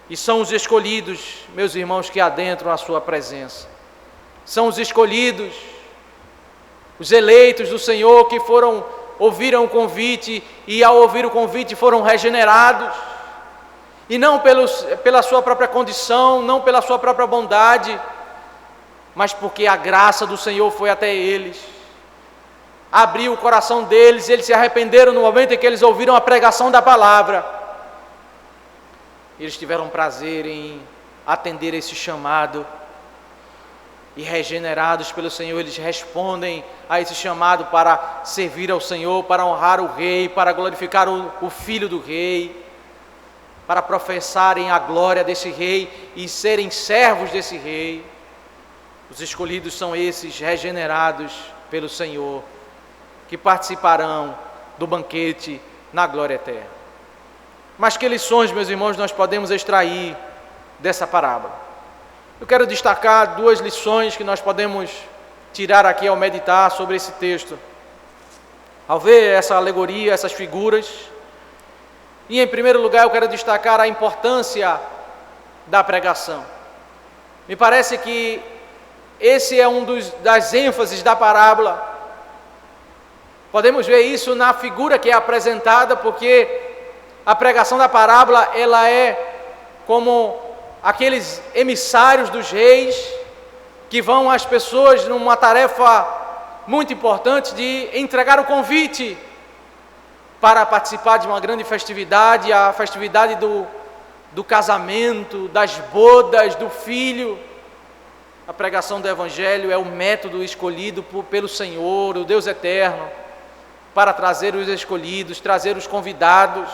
[SPEAKER 3] e são os escolhidos, meus irmãos, que adentram a sua presença. São os escolhidos, os eleitos do Senhor que ouviram o convite e ao ouvir o convite foram regenerados. E não pela sua própria condição, não pela sua própria bondade, mas porque a graça do Senhor foi até eles. Abriu o coração deles, eles se arrependeram no momento em que eles ouviram a pregação da palavra. Eles tiveram prazer em atender esse chamado, e regenerados pelo Senhor, eles respondem a esse chamado para servir ao Senhor, para honrar o Rei, para glorificar o Filho do Rei, para professarem a glória desse Rei e serem servos desse Rei. Os escolhidos são esses regenerados pelo Senhor, que participarão do banquete na glória eterna. Mas que lições, meus irmãos, nós podemos extrair dessa parábola? Eu quero destacar duas lições que nós podemos tirar aqui ao meditar sobre esse texto. Ao ver essa alegoria, essas figuras, e em primeiro lugar eu quero destacar a importância da pregação. Me parece que esse é das ênfases da parábola. Podemos ver isso na figura que é apresentada, porque a pregação da parábola, ela é como aqueles emissários dos reis que vão às pessoas numa tarefa muito importante de entregar o convite para participar de uma grande festividade, a festividade do casamento, das bodas, do filho. A pregação do Evangelho é o método escolhido pelo Senhor, o Deus eterno, para trazer os escolhidos, trazer os convidados,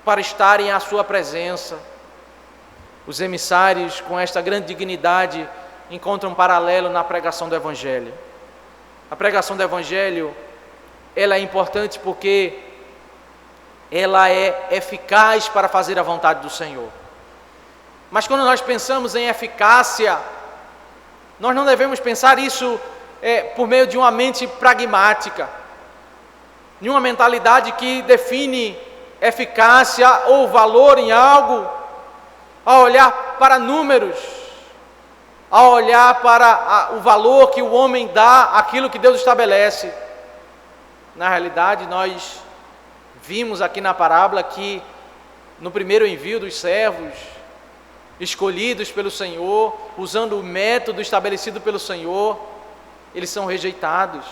[SPEAKER 3] para estarem à sua presença. Os emissários, com esta grande dignidade, encontram um paralelo na pregação do Evangelho. A pregação do Evangelho, ela é importante porque ela é eficaz para fazer a vontade do Senhor. Mas quando nós pensamos em eficácia, nós não devemos pensar isso por meio de uma mente pragmática, de uma mentalidade que define eficácia ou valor em algo ao olhar para números, ao olhar para o valor que o homem dá àquilo que Deus estabelece. Na realidade, nós vimos aqui na parábola que no primeiro envio dos servos escolhidos pelo Senhor, usando o método estabelecido pelo Senhor, eles são rejeitados.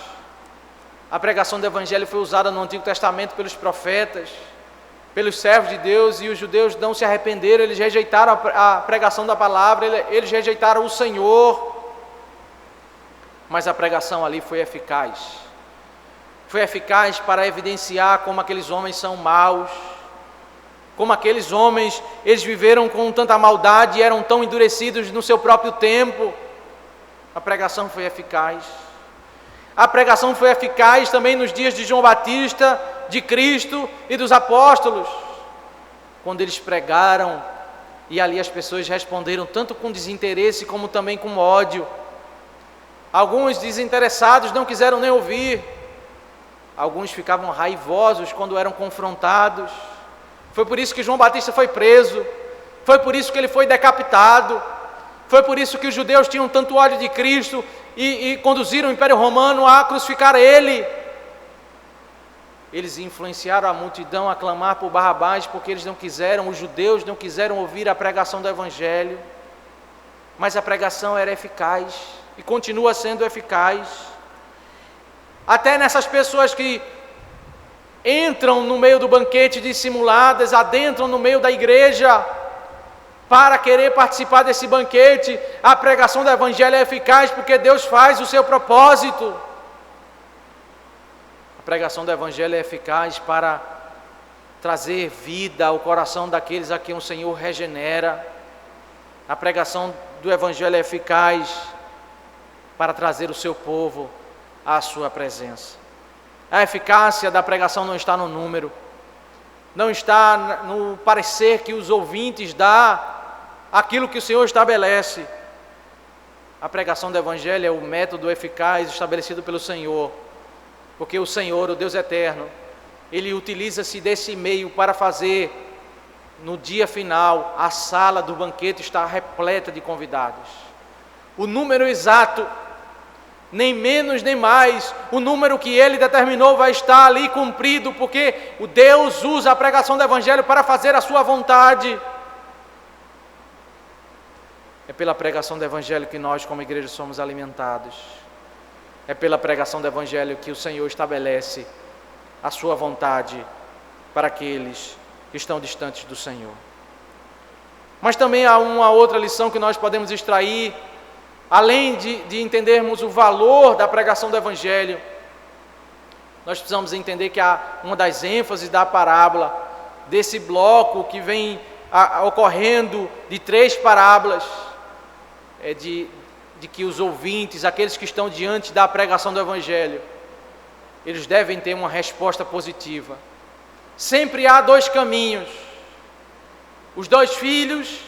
[SPEAKER 3] A pregação do Evangelho foi usada no Antigo Testamento pelos profetas, pelos servos de Deus, e os judeus não se arrependeram, eles rejeitaram a pregação da palavra, eles rejeitaram o Senhor. Mas a pregação ali foi eficaz. Foi eficaz para evidenciar como aqueles homens são maus, como aqueles homens, eles viveram com tanta maldade e eram tão endurecidos no seu próprio tempo. A pregação foi eficaz. a pregação foi eficaz também nos dias de João Batista, de Cristo e dos apóstolos, quando eles pregaram e ali as pessoas responderam tanto com desinteresse como também com ódio. Alguns desinteressados não quiseram nem ouvir, alguns ficavam raivosos quando eram confrontados. Foi por isso que João Batista foi preso, foi por isso que ele foi decapitado, foi por isso que os judeus tinham tanto ódio de Cristo e conduziram o Império Romano a crucificar ele. Eles influenciaram a multidão a clamar por Barrabás porque eles não quiseram, os judeus não quiseram ouvir a pregação do Evangelho. Mas a pregação era eficaz e continua sendo eficaz. Até nessas pessoas que entram no meio do banquete dissimuladas, adentram no meio da igreja para querer participar desse banquete, a pregação do Evangelho é eficaz porque Deus faz o seu propósito. A pregação do Evangelho é eficaz para trazer vida ao coração daqueles a quem o Senhor regenera. A pregação do Evangelho é eficaz para trazer o seu povo à sua presença. A eficácia da pregação não está no número, não está no parecer que os ouvintes dão aquilo que o Senhor estabelece. A pregação do Evangelho é o método eficaz estabelecido pelo Senhor, porque o Senhor, o Deus eterno, Ele utiliza-se desse meio para fazer, no dia final, a sala do banquete estar repleta de convidados. O número exato, nem menos nem mais, o número que Ele determinou vai estar ali cumprido, porque o Deus usa a pregação do Evangelho para fazer a sua vontade. É pela pregação do Evangelho que nós, como igreja, somos alimentados. É pela pregação do Evangelho que o Senhor estabelece a sua vontade para aqueles que estão distantes do Senhor. Mas também há uma outra lição que nós podemos extrair, além de entendermos o valor da pregação do Evangelho. Nós precisamos entender que uma das ênfases da parábola, desse bloco que vem ocorrendo de 3 parábolas, é de que os ouvintes, aqueles que estão diante da pregação do Evangelho, eles devem ter uma resposta positiva. Sempre há 2 caminhos: os 2 filhos,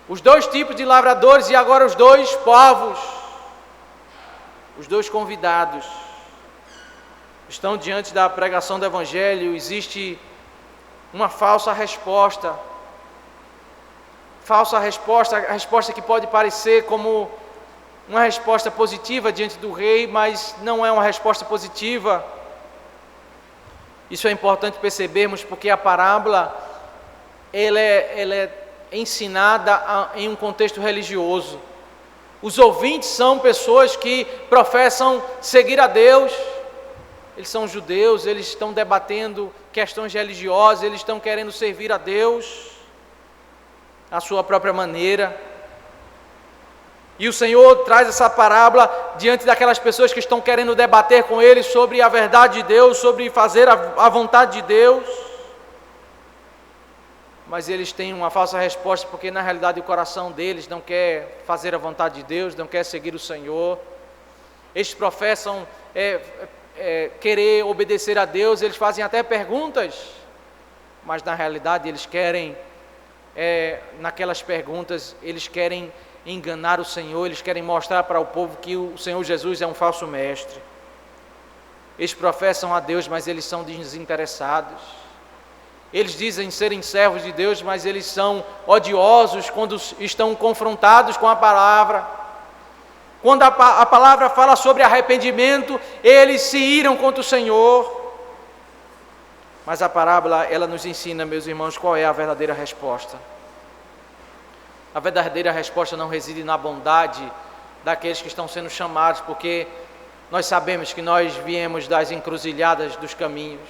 [SPEAKER 3] os 2 tipos de lavradores e agora os 2 povos, os 2 convidados. Estão diante da pregação do Evangelho, existe uma falsa resposta. Falsa resposta, a resposta que pode parecer como uma resposta positiva diante do rei, mas não é uma resposta positiva. Isso é importante percebermos, porque a parábola ela é ensinada em um contexto religioso. Os ouvintes são pessoas que professam seguir a Deus, eles são judeus, eles estão debatendo questões religiosas, eles estão querendo servir a Deus à sua própria maneira. E o Senhor traz essa parábola diante daquelas pessoas que estão querendo debater com Ele sobre a verdade de Deus, sobre fazer a vontade de Deus. Mas eles têm uma falsa resposta, porque na realidade o coração deles não quer fazer a vontade de Deus, não quer seguir o Senhor. Eles professam querer obedecer a Deus, eles fazem até perguntas, mas na realidade eles querem, naquelas perguntas, eles querem enganar o Senhor, eles querem mostrar para o povo que o Senhor Jesus é um falso mestre. Eles professam a Deus, mas eles são desinteressados. Eles dizem serem servos de Deus, mas eles são odiosos quando estão confrontados com a palavra. Quando a palavra fala sobre arrependimento, eles se iram contra o Senhor. Mas a parábola, ela nos ensina, meus irmãos, qual é a verdadeira resposta. A verdadeira resposta não reside na bondade daqueles que estão sendo chamados, porque nós sabemos que nós viemos das encruzilhadas dos caminhos.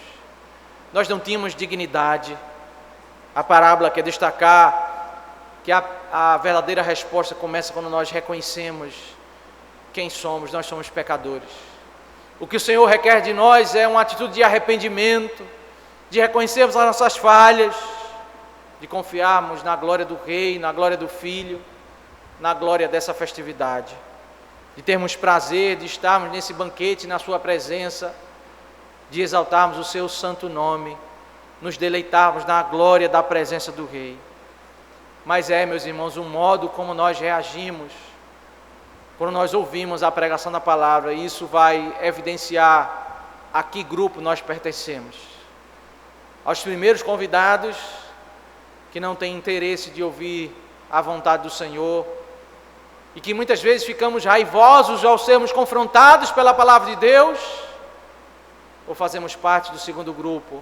[SPEAKER 3] Nós não tínhamos dignidade. A parábola quer destacar que a verdadeira resposta começa quando nós reconhecemos quem somos. Nós somos pecadores. O que o Senhor requer de nós é uma atitude de arrependimento, de reconhecermos as nossas falhas, de confiarmos na glória do Rei, na glória do Filho, na glória dessa festividade. de termos prazer, de estarmos nesse banquete na sua presença, de exaltarmos o seu santo nome, nos deleitarmos na glória da presença do Rei. Mas meus irmãos, o modo como nós reagimos quando nós ouvimos a pregação da palavra, isso vai evidenciar a que grupo nós pertencemos. Aos primeiros convidados que não têm interesse de ouvir a vontade do Senhor e que muitas vezes ficamos raivosos ao sermos confrontados pela palavra de Deus, ou fazemos parte do segundo grupo,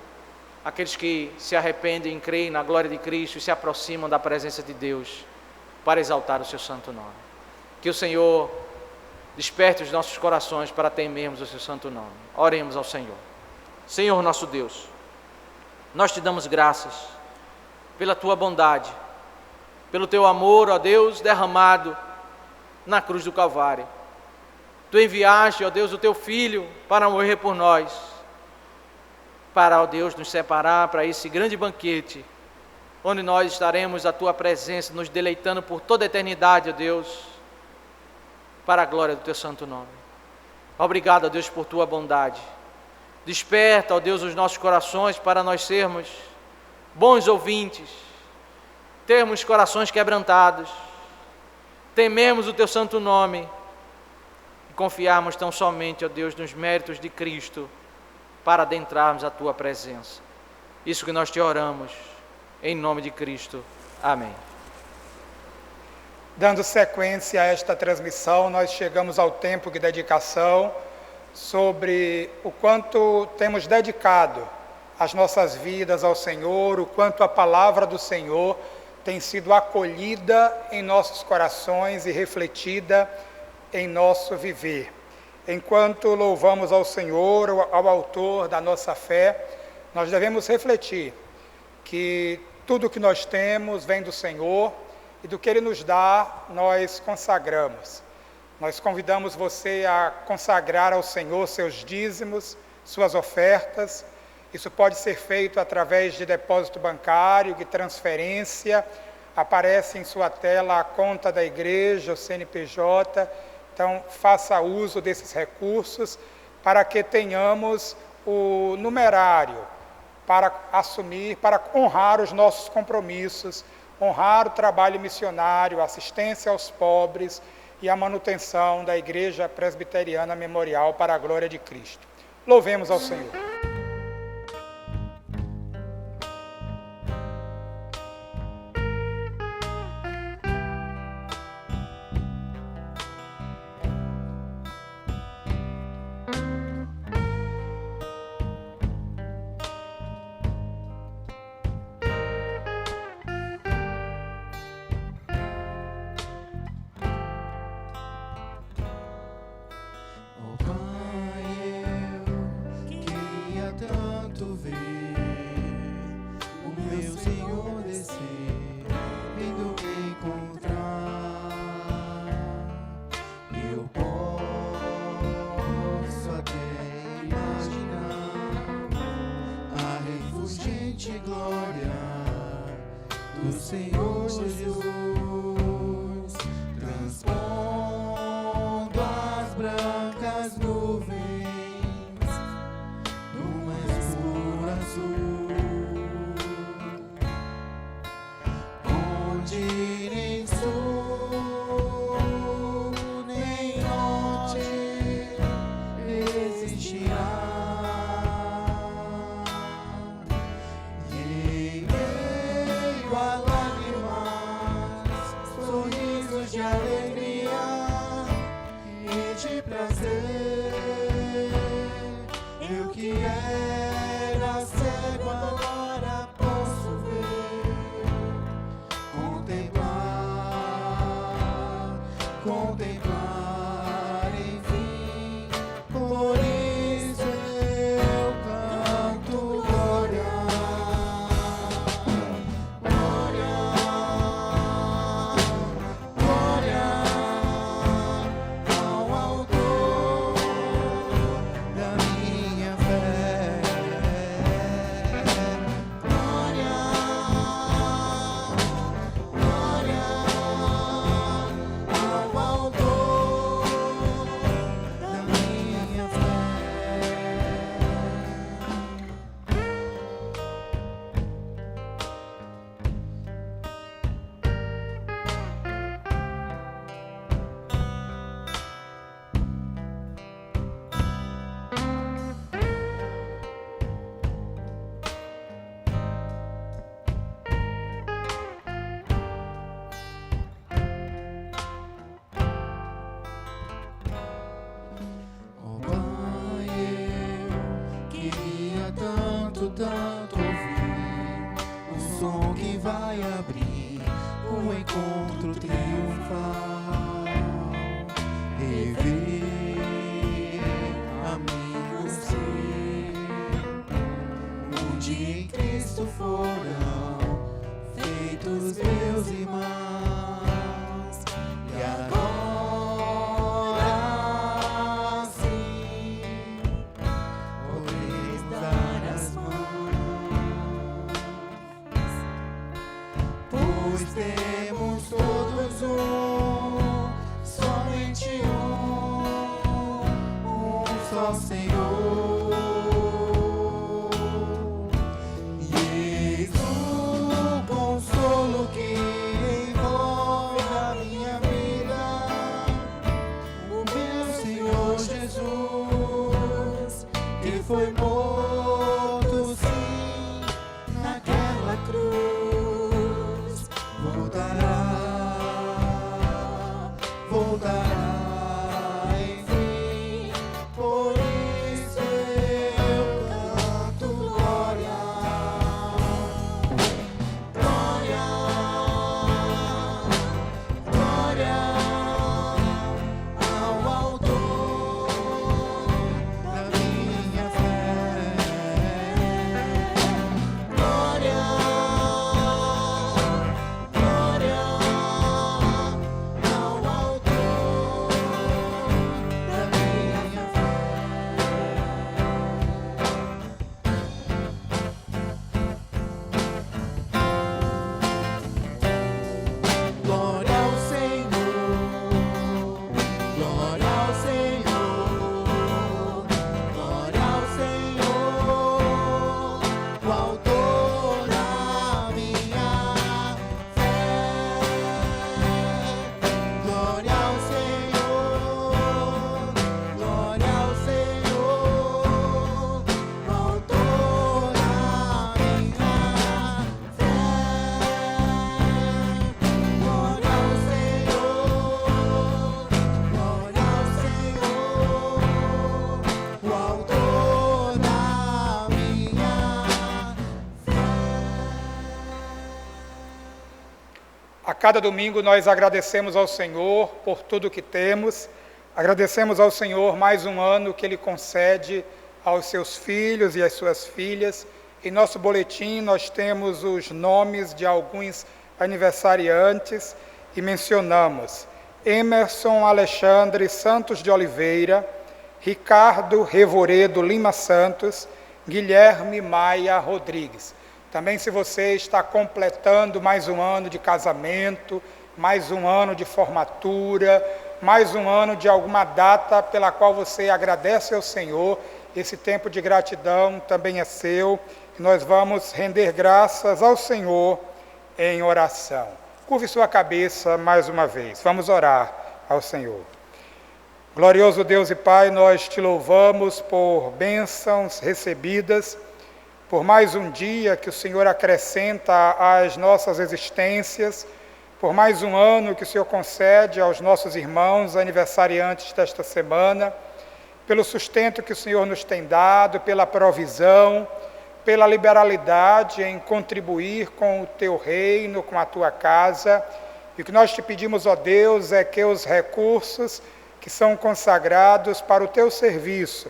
[SPEAKER 3] aqueles que se arrependem, creem na glória de Cristo e se aproximam da presença de Deus para exaltar o seu santo nome. Que o Senhor desperte os nossos corações para temermos o seu santo nome. Oremos ao Senhor. Senhor nosso Deus, nós te damos graças pela tua bondade, pelo teu amor, ó Deus, derramado na cruz do Calvário. Tu enviaste, ó Deus, o teu Filho para morrer por nós, para, ó Deus, nos separar para esse grande banquete, onde nós estaremos à tua presença, nos deleitando por toda a eternidade, ó Deus, para a glória do teu santo nome. Obrigado, ó Deus, por tua bondade. Desperta, ó Deus, os nossos corações para nós sermos bons ouvintes, termos corações quebrantados, tememos o teu santo nome e confiarmos tão somente, ó Deus, nos méritos de Cristo para adentrarmos a tua presença. Isso que nós te oramos, em nome de Cristo. Amém.
[SPEAKER 1] Dando sequência a esta transmissão, nós chegamos ao tempo de dedicação sobre o quanto temos dedicado as nossas vidas ao Senhor, o quanto a palavra do Senhor tem sido acolhida em nossos corações e refletida em nosso viver. Enquanto louvamos ao Senhor, ao autor da nossa fé, nós devemos refletir que tudo que nós temos vem do Senhor e do que Ele nos dá, nós consagramos. Nós convidamos você a consagrar ao Senhor seus dízimos, suas ofertas. Isso pode ser feito através de depósito bancário, de transferência. Aparece em sua tela a conta da igreja, o CNPJ. Então, faça uso desses recursos para que tenhamos o numerário para assumir, para honrar os nossos compromissos, honrar o trabalho missionário, a assistência aos pobres e a manutenção da Igreja Presbiteriana Memorial para a glória de Cristo. Louvemos ao Senhor.
[SPEAKER 4] do Senhor Jesus, transpondo as brancas nuvens numa escura azul, onde nem sul nem norte existirá. De alegria e de prazer, eu que era cego agora posso ver, contemplar, enfim, por isso eu canto glória. tanto ouvir o som que vai abrir um encontro triunfal. Rever amigos ser, um dia em Cristo foram feitos meus irmãos, e agora sim podeis dar as mãos, pois temos todos somente um só Senhor. E eis o consolo que envolve a minha vida, o meu Senhor Jesus, que foi morto sim naquela cruz, voltará, enfim, por isso eu canto glória, glória, glória ao autor da minha fé, glória, glória ao autor da minha fé. Glória ao Senhor, glória ao Senhor, glória ao Senhor, o autor da minha fé. Glória ao Senhor, glória ao Senhor, o autor da minha fé. Glória ao Senhor, glória ao Senhor, o autor da minha fé.
[SPEAKER 1] A cada domingo nós agradecemos ao Senhor por tudo que temos, agradecemos ao Senhor mais um ano que Ele concede aos seus filhos e às suas filhas. Em nosso boletim nós temos os nomes de alguns aniversariantes e mencionamos Emerson Alexandre Santos de Oliveira, Ricardo Revoredo Lima Santos, Guilherme Maia Rodrigues. Também, se você está completando mais um ano de casamento, mais um ano de formatura, mais um ano de alguma data pela qual você agradece ao Senhor, esse tempo de gratidão também é seu. E nós vamos render graças ao Senhor em oração. Curve sua cabeça mais uma vez. Vamos orar ao Senhor. Glorioso Deus e Pai, nós te louvamos por bênçãos recebidas, por mais um dia que o Senhor acrescenta às nossas existências, por mais um ano que o Senhor concede aos nossos irmãos aniversariantes desta semana, pelo sustento que o Senhor nos tem dado, pela provisão, pela liberalidade em contribuir com o teu reino, com a tua casa. E o que nós te pedimos, ó Deus, é que os recursos que são consagrados para o teu serviço,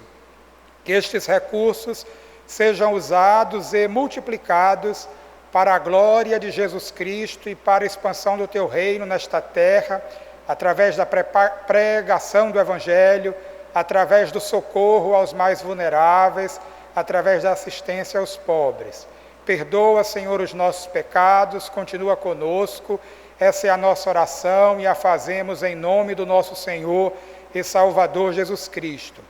[SPEAKER 1] que estes recursos sejam usados e multiplicados para a glória de Jesus Cristo e para a expansão do teu reino nesta terra, através da pregação do Evangelho, através do socorro aos mais vulneráveis, através da assistência aos pobres. Perdoa, Senhor, os nossos pecados, continua conosco. Essa é a nossa oração e a fazemos em nome do nosso Senhor e Salvador Jesus Cristo.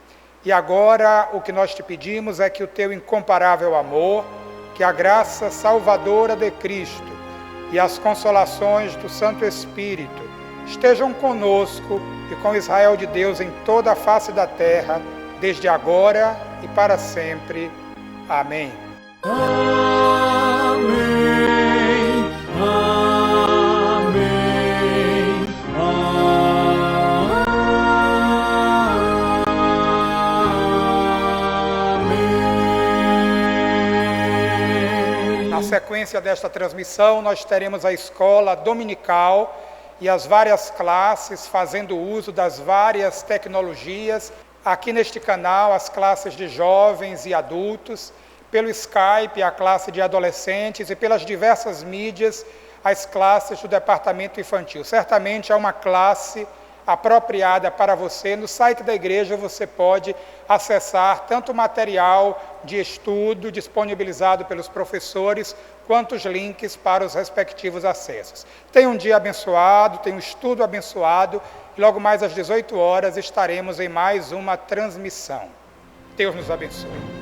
[SPEAKER 1] E agora o que nós te pedimos é que o teu incomparável amor, que a graça salvadora de Cristo e as consolações do Santo Espírito estejam conosco e com Israel de Deus em toda a face da terra, desde agora e para sempre. Amém.
[SPEAKER 2] Amém. Amém. Amém.
[SPEAKER 1] sequência desta transmissão, nós teremos a escola dominical e as várias classes fazendo uso das várias tecnologias. Aqui neste canal, as classes de jovens e adultos, pelo Skype, a classe de adolescentes e pelas diversas mídias, as classes do departamento infantil. Certamente é uma classe apropriada para você. No site da igreja você pode acessar tanto o material de estudo disponibilizado pelos professores, quanto os links para os respectivos acessos. Tenha um dia abençoado, tenha um estudo abençoado, e logo mais às 18 horas estaremos em mais uma transmissão. Deus nos abençoe.